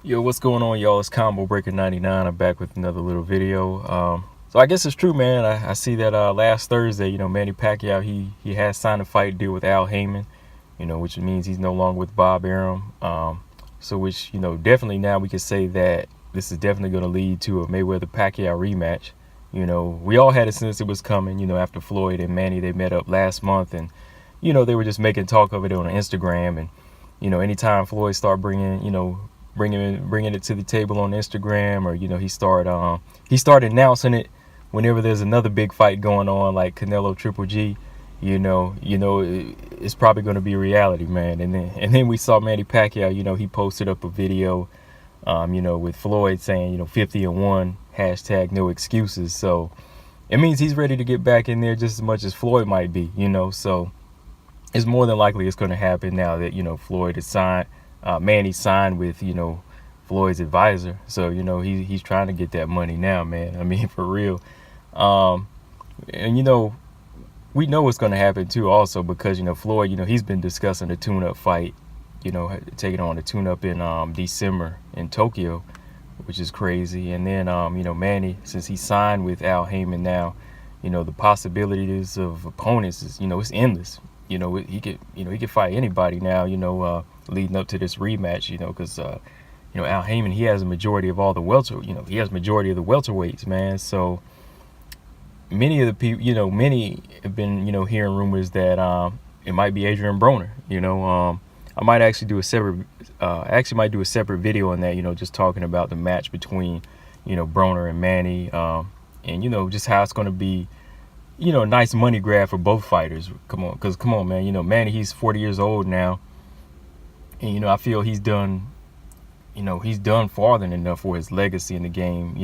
Yo, what's going on, y'all? It's Combo Breaker 99. I'm back with another little video. So I guess it's true, man. I see that last Thursday, Manny Pacquiao, he has signed a fight deal with Al Haymon, which means he's no longer with Bob Arum. So which, definitely now we can say that this is definitely going to lead to a Mayweather-Pacquiao rematch. We all had a sense it was coming, after Floyd and Manny, they met up last month, and, they were just making talk of it on Instagram. And, anytime Floyd started bringing it to the table on Instagram, or he started announcing it whenever there's another big fight going on, like Canelo Triple G. It's probably going to be a reality, man. And then we saw Manny Pacquiao. He posted up a video, with Floyd saying 50-1 hashtag no excuses. So it means he's ready to get back in there just as much as Floyd might be. So it's more than likely it's going to happen now that Floyd is signed. Manny signed with Floyd's advisor, so he's trying to get that money now, man. I mean, for real. And we know what's going to happen too, also because Floyd, he's been discussing a tune-up fight, taking on a tune-up in December in Tokyo, which is crazy. And then Manny, since he signed with Al Haymon now, the possibilities of opponents is it's endless. He could fight anybody now, leading up to this rematch, because Al Haymon, he has a majority of all the majority of the welterweights, man. So many of the people, many have been hearing rumors that it might be Adrien Broner. I might actually do a separate video on that, just talking about the match between Broner and Manny, and just how it's going to be a nice money grab for both fighters. Come on, man. Manny, he's 40 years old now, and I feel he's done far than enough for his legacy in the game.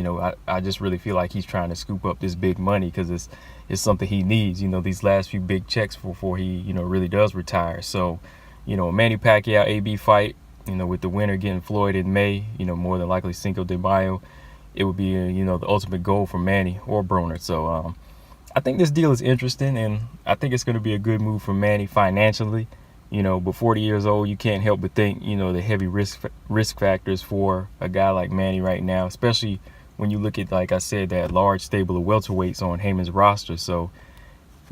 I just really feel like he's trying to scoop up this big money because it's something he needs. These last few big checks before he really does retire. So Manny Pacquiao AB fight, with the winner getting Floyd in May, more than likely Cinco de Mayo, it would be the ultimate goal for Manny or Broner. So I think this deal is interesting, and I think it's going to be a good move for Manny financially. But 40 years old, you can't help but think, the heavy risk factors for a guy like Manny right now, especially when you look at, like I said, that large stable of welterweights on Haymon's roster. So,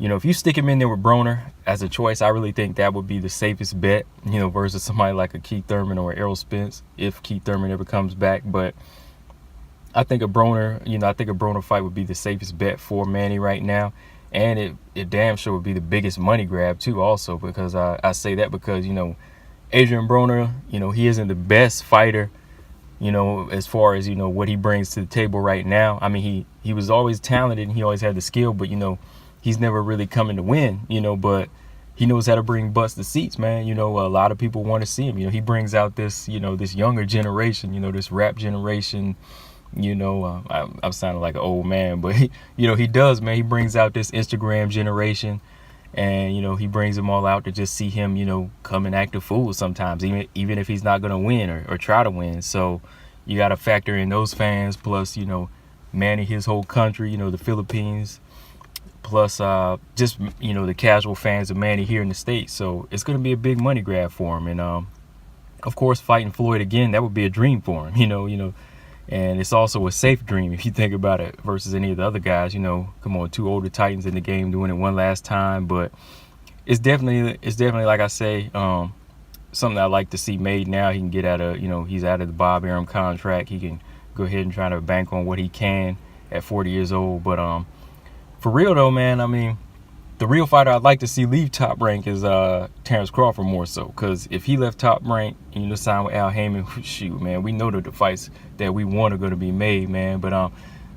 if you stick him in there with Broner as a choice, I really think that would be the safest bet, versus somebody like a Keith Thurman or Errol Spence, if Keith Thurman ever comes back. But I think a Broner fight would be the safest bet for Manny right now. And it damn sure would be the biggest money grab too, also, because I say that because, Adrien Broner, he isn't the best fighter, as far as, what he brings to the table right now. I mean, he was always talented and he always had the skill, but, he's never really coming to win, but he knows how to bring butts to seats, man. A lot of people want to see him. He brings out this, this younger generation, this rap generation. I'm sounding like an old man, but he does, man. He brings out this Instagram generation, and he brings them all out to just see him, come and act a fool sometimes, even if he's not gonna win or try to win. So you got to factor in those fans, plus Manny, his whole country, the Philippines, plus just the casual fans of Manny here in the States. So it's gonna be a big money grab for him, and of course, fighting Floyd again, that would be a dream for him. And it's also a safe dream if you think about it versus any of the other guys. Come on, two older titans in the game doing it one last time. But it's definitely like I say, something I like to see made now. He can get out of he's out of the Bob Arum contract. He can go ahead and try to bank on what he can at 40 years old. But for real though, man, I mean, the real fighter I'd like to see leave Top Rank is Terrence Crawford, more so, because if he left Top Rank and signed with Al Haymon, shoot, man, we know that the fights that we want are going to be made, man. But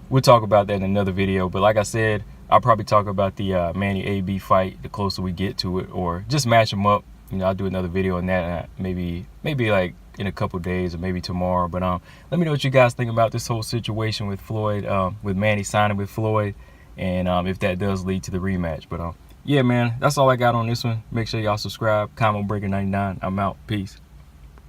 we'll talk about that in another video. But like I said, I'll probably talk about the Manny AB fight the closer we get to it, or just match them up. I'll do another video on that maybe like in a couple days or maybe tomorrow. But let me know what you guys think about this whole situation with Floyd, with Manny signing with Floyd. And if that does lead to the rematch. But yeah, man, that's all I got on this one. Make sure y'all subscribe. Combo Breaker 99. I'm out. Peace.